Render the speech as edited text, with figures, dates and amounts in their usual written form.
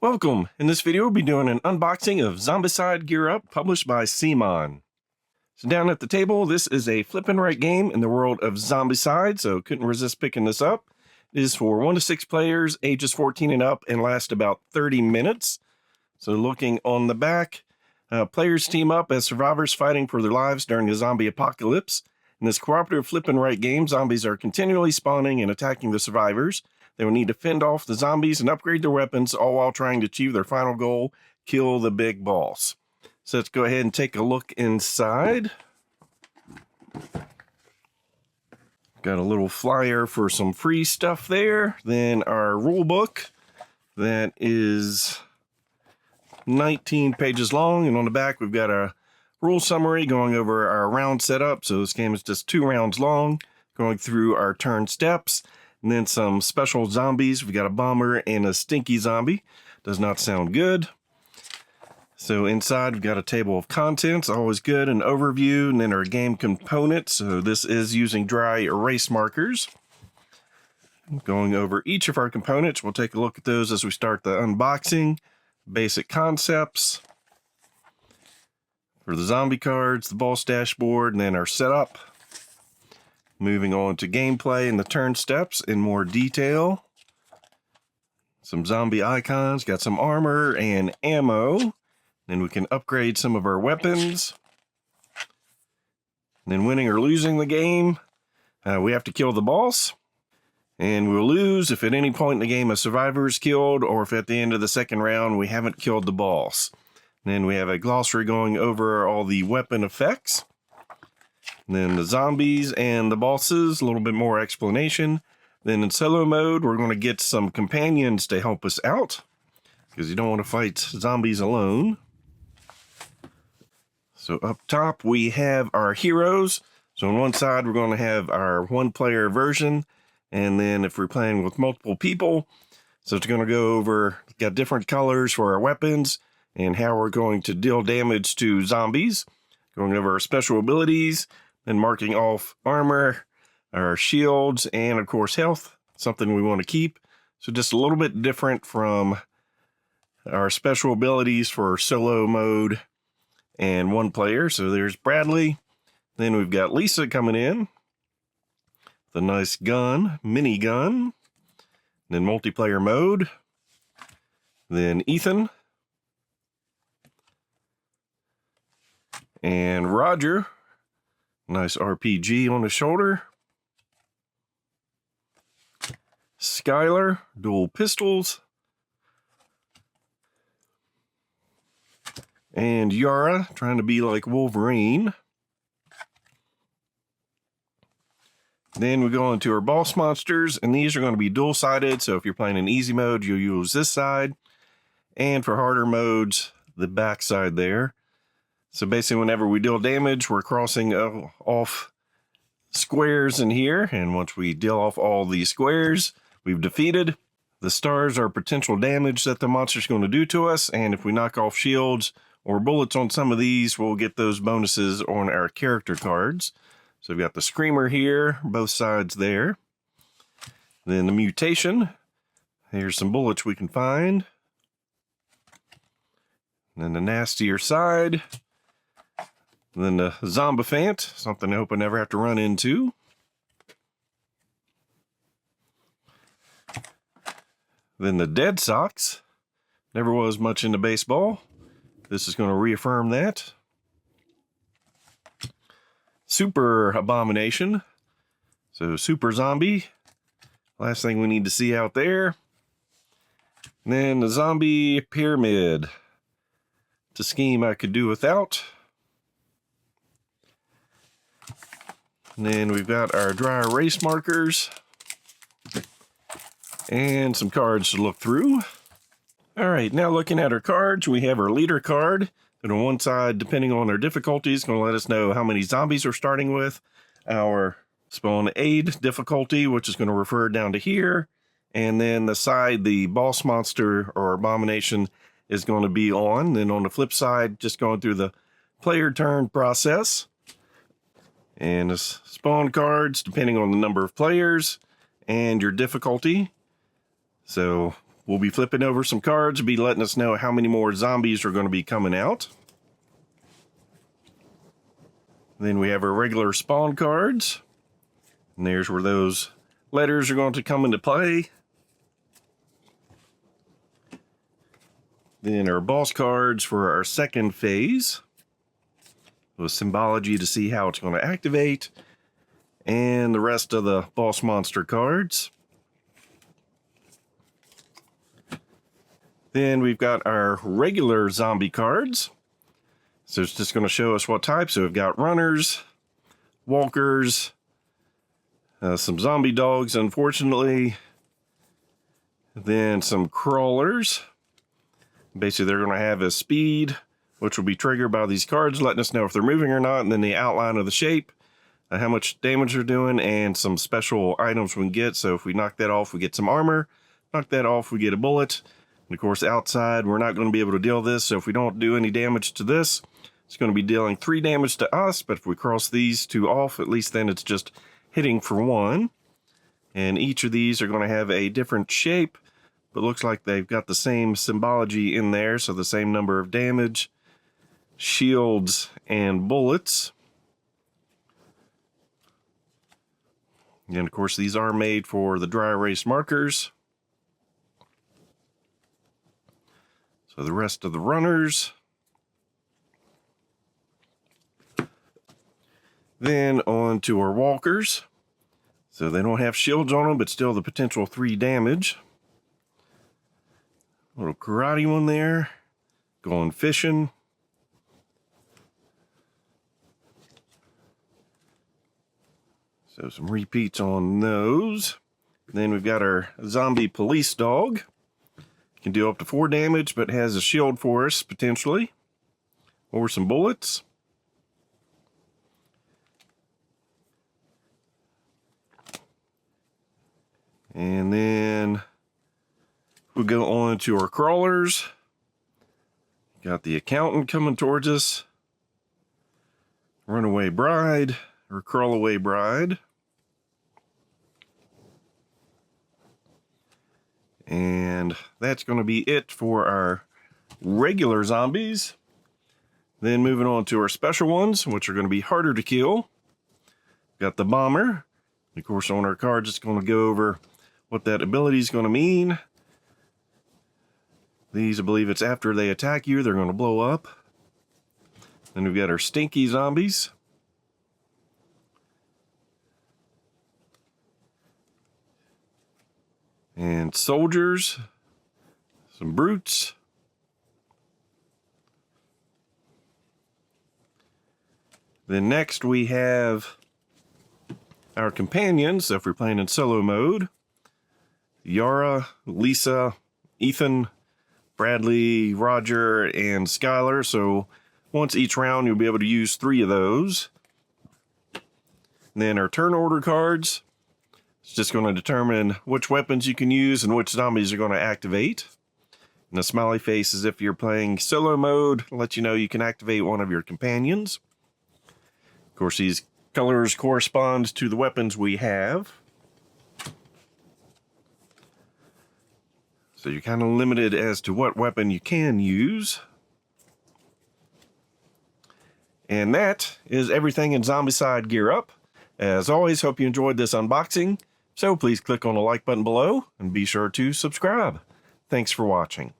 Welcome! In this video, we'll be doing an unboxing of Zombicide Gear Up, published by CMON. So down at the table, this is a flip and write game in the world of Zombicide, so couldn't resist picking this up. It is for 1 to 6 players, ages 14 and up, and lasts about 30 minutes. So looking on the back, players team up as survivors fighting for their lives during a zombie apocalypse. In this cooperative flip and write game, zombies are continually spawning and attacking the survivors. They will need to fend off the zombies and upgrade their weapons, all while trying to achieve their final goal, kill the big boss. So let's go ahead and take a look inside. Got a little flyer for some free stuff there. Then our rule book that is 19 pages long. And on the back, we've got a rule summary going over our round setup. So this game is just 2 rounds long, going through our turn steps. And then some special zombies. We've got a bomber and a stinky zombie. Does not sound good. So inside we've got a table of contents, always good, an overview, and then our game components. So this is using dry erase markers. Going over each of our components, we'll take a look at those as we start the unboxing. Basic concepts for the zombie cards, the boss dashboard, and then our setup. Moving on to gameplay and the turn steps in more detail. Some zombie icons, got some armor and ammo. Then we can upgrade some of our weapons. And then winning or losing the game, we have to kill the boss. And we'll lose if at any point in the game a survivor is killed, or if at the end of the second round we haven't killed the boss. And then we have a glossary going over all the weapon effects. And then the zombies and the bosses, a little bit more explanation. Then in solo mode, we're going to get some companions to help us out, because you don't want to fight zombies alone. So up top, we have our heroes. So on one side, we're going to have our 1-player version. And then if we're playing with multiple people, so it's going to go over, got different colors for our weapons and how we're going to deal damage to zombies. Going over our special abilities. And marking off armor, our shields, and of course health, something we want to keep. So just a little bit different from our special abilities for solo mode and 1 player. So there's Bradley. Then we've got Lisa coming in. The nice gun, mini gun. Then multiplayer mode. Then Ethan. And Roger. Nice RPG on the shoulder. Skylar, dual pistols. And Yara, trying to be like Wolverine. Then we go into our boss monsters, and these are going to be dual-sided, so if you're playing in easy mode, you'll use this side. And for harder modes, the back side there. So basically, whenever we deal damage, we're crossing off squares in here. And once we deal off all these squares, we've defeated. The stars are potential damage that the monster's going to do to us. And if we knock off shields or bullets on some of these, we'll get those bonuses on our character cards. So we've got the Screamer here, both sides there. Then the mutation. Here's some bullets we can find. And then the nastier side. And then the Zombifant, something I hope I never have to run into. Then the Dead Sox. Never was much into baseball. This is going to reaffirm that. Super Abomination. So Super Zombie. Last thing we need to see out there. And then the Zombie Pyramid. It's a scheme I could do without. And then we've got our dry erase markers and some cards to look through. All right, now looking at our cards, we have our leader card. And on one side, depending on our difficulty, it's going to let us know how many zombies we're starting with. Our spawn aid difficulty, which is going to refer down to here. And then the side, the boss monster or abomination is going to be on. Then on the flip side, just going through the player turn process. And the spawn cards, depending on the number of players and your difficulty. So we'll be flipping over some cards, be letting us know how many more zombies are going to be coming out. Then we have our regular spawn cards. And there's where those letters are going to come into play. Then our boss cards for our second phase, with symbology to see how it's going to activate, and the rest of the boss monster cards. Then we've got our regular zombie cards. So it's just going to show us what type. So we've got runners, walkers, some zombie dogs, unfortunately, then some crawlers. Basically, they're going to have a speed, which will be triggered by these cards, letting us know if they're moving or not, and then the outline of the shape, how much damage they're doing, and some special items we can get. So if we knock that off, we get some armor. Knock that off, we get a bullet. And of course, outside, we're not going to be able to deal this. So if we don't do any damage to this, it's going to be dealing 3 damage to us. But if we cross these 2 off, at least then it's just hitting for 1. And each of these are going to have a different shape, but looks like they've got the same symbology in there, so the same number of damage, shields, and bullets. And of course, these are made for the dry erase markers. So the rest of the runners. Then on to our walkers. So they don't have shields on them, but still the potential 3 damage. Little karate one there. Going fishing. So some repeats on those. Then we've got our zombie police dog. Can do up to 4 damage, but has a shield for us, potentially. Or some bullets. And then we'll go on to our crawlers. Got the accountant coming towards us. Runaway bride, or crawlaway bride. And that's going to be it for our regular zombies. Then moving on to our special ones, which are going to be harder to kill. Got the bomber. Of course, on our cards, it's going to go over what that ability is going to mean. These, I believe it's after they attack you, they're going to blow up. Then we've got our stinky zombies. And soldiers. Some brutes. Then next we have our companions, if we're playing in solo mode. Yara, Lisa, Ethan, Bradley, Roger, and Skylar. So once each round, you'll be able to use 3 of those. And then our turn order cards. It's just going to determine which weapons you can use and which zombies are going to activate. And the smiley face is if you're playing solo mode, let you know you can activate one of your companions. Of course, these colors correspond to the weapons we have. So you're kind of limited as to what weapon you can use. And that is everything in Zombicide Gear Up. As always, hope you enjoyed this unboxing. So please click on the like button below and be sure to subscribe. Thanks for watching.